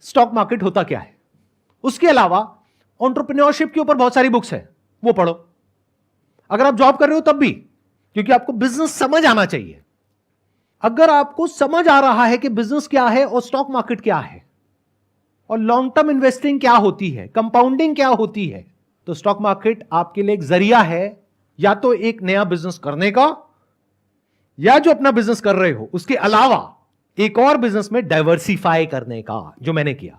Stock market होता क्या है। उसके अलावा एंटरप्रेन्योरशिप के ऊपर बहुत सारी बुक्स है, वो पढ़ो। अगर आप जॉब कर रहे हो तब भी, क्योंकि आपको बिजनेस समझ आना चाहिए। अगर आपको समझ आ रहा है कि बिजनेस क्या है और स्टॉक मार्केट क्या है और लॉन्ग टर्म इन्वेस्टिंग क्या होती है, कंपाउंडिंग क्या होती है, तो स्टॉक मार्केट आपके लिए एक जरिया है, या तो एक नया बिजनेस करने का, या जो अपना बिजनेस कर रहे हो उसके अलावा एक और बिजनेस में डाइवर्सिफाई करने का, जो मैंने किया।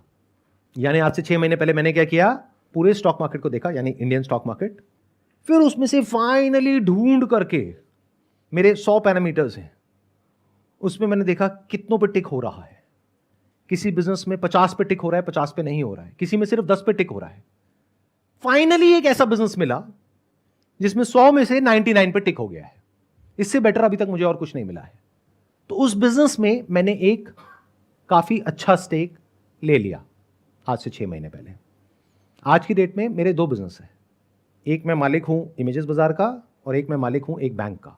यानी आज से 6 महीने पहले मैंने क्या किया, पूरे स्टॉक मार्केट को देखा, यानी इंडियन स्टॉक मार्केट। फिर उसमें से फाइनली ढूंढ करके, मेरे 100 पैरामीटर्स हैं, उसमें मैंने देखा कितनों पे टिक हो रहा है। किसी बिजनेस में 50 पे टिक हो रहा है, 50 पे नहीं हो रहा है, किसी में सिर्फ 10 पे टिक हो रहा है। फाइनली एक ऐसा बिजनेस मिला जिसमें 100 में से 99 पे टिक हो गया है। इससे बेटर अभी तक मुझे और कुछ नहीं मिला है। तो उस बिजनेस में मैंने एक काफी अच्छा स्टेक ले लिया आज से 6 महीने पहले। आज की डेट में मेरे 2 बिजनेस हैं। एक मैं मालिक हूं इमेजेस बाजार का, और एक मैं मालिक हूं एक बैंक का।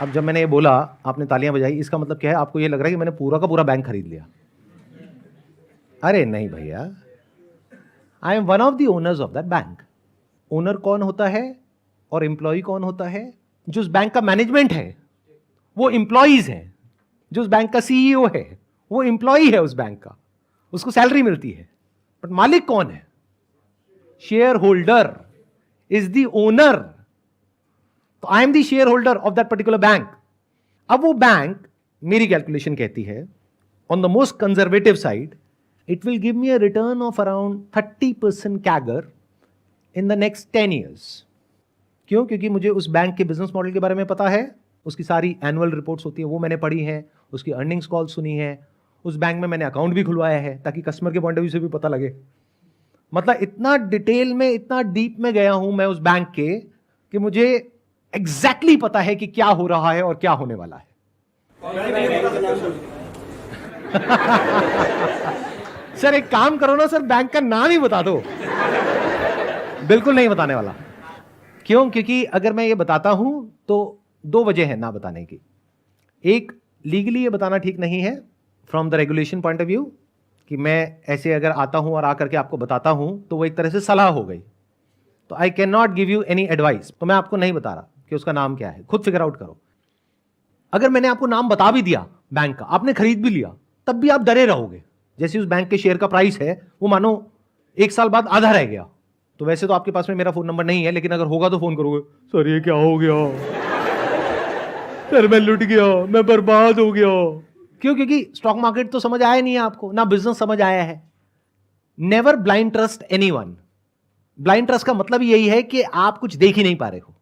अब जब मैंने ये बोला, आपने तालियां बजाई, इसका मतलब क्या है? आपको ये लग रहा है कि मैंने पूरा का पूरा बैंक खरीद लिया। अरे नहीं भैया, I am one of the owners of that bank. Owner कौन होता है और एम्प्लॉय कौन होता है? जो उस बैंक का मैनेजमेंट है वो एम्प्लॉइज हैं। जो उस बैंक का सीईओ है वो एम्प्लॉय है उस बैंक का, उसको सैलरी मिलती है। बट मालिक कौन है? Share holder is the owner. तो I am the share holder of that particular bank. अब वो बैंक, मेरी कैलकुलेशन कहती है, on the most conservative side, it will give me a return of around 30% CAGR in the next 10 years. क्यों? क्योंकि मुझे उस बैंक के बिजनेस मॉडल के बारे में पता है, उसकी सारी एनुअल रिपोर्ट्स होती है वो मैंने पढ़ी है, उसकी अर्निंग्स कॉल सुनी है, उस बैंक में मैंने अकाउंट भी खुलवाया है ताकि कस्टमर के पॉइंट ऑफ व्यू से भी पता लगे। मतलब इतना डिटेल में, इतना डीप में गया हूं मैं उस बैंक के कि मुझे एग्जैक्टली पता है कि क्या हो रहा है और क्या होने वाला है। सर एक काम करो ना सर, बैंक का नाम ही बता दो। बिल्कुल नहीं बताने वाला। क्यों? क्योंकि अगर मैं ये बताता हूं तो 2 वजह है ना बताने की। एक, लीगली ये बताना ठीक नहीं है from the regulation point of view, कि मैं ऐसे अगर आता हूं और आकर के आपको बताता हूं तो वो एक तरह से सलाह हो गई। तो I can not give you any advice. तो मैं आपको नहीं बता रहा कि उसका नाम क्या है, खुद फिगर आउट करो। अगर मैंने आपको नाम बता भी दिया बैंक का, आपने खरीद भी लिया, तब भी आप डरे रहोगे। जैसे उस बैंक के शेयर का प्राइस है वो मानो 1 साल बाद आधा रह गया। तो वैसे तो आपके पास में मेरा फोन नंबर नहीं है, लेकिन अगर होगा तो फोन करोगे, सर ये क्या हो गया, सर मैं लुट गया, मैं बर्बाद हो गया। क्यों? क्योंकि स्टॉक मार्केट तो समझ आया नहीं है आपको, ना बिजनेस समझ आया है। Never blind trust anyone. Blind trust का मतलब यही है कि आप कुछ देख ही नहीं पा रहे हो,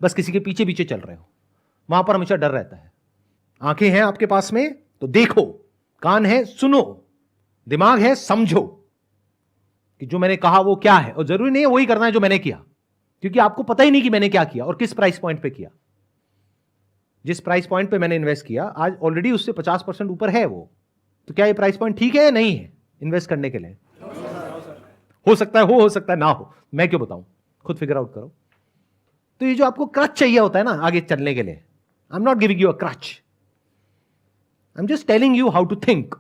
बस किसी के पीछे पीछे चल रहे हो। वहां पर हमेशा डर रहता है। आंखें हैं आपके पास में तो देखो, कान है सुनो, दिमाग है समझो कि जो मैंने कहा वो क्या है, और जरूरी नहीं है वही करना है जो मैंने किया, क्योंकि आपको पता ही नहीं कि मैंने क्या किया और किस प्राइस पॉइंट पे किया। जिस प्राइस पॉइंट पे मैंने इन्वेस्ट किया आज ऑलरेडी उससे 50% ऊपर है वो। तो क्या ये प्राइस पॉइंट ठीक है या नहीं है इन्वेस्ट करने के लिए? हो सकता है हो सकता है ना हो, मैं क्यों बताऊं, खुद फिगर आउट करो। तो ये जो आपको क्रच चाहिए होता है ना आगे चलने के लिए, I am not giving you a crutch, I am just telling you how to think.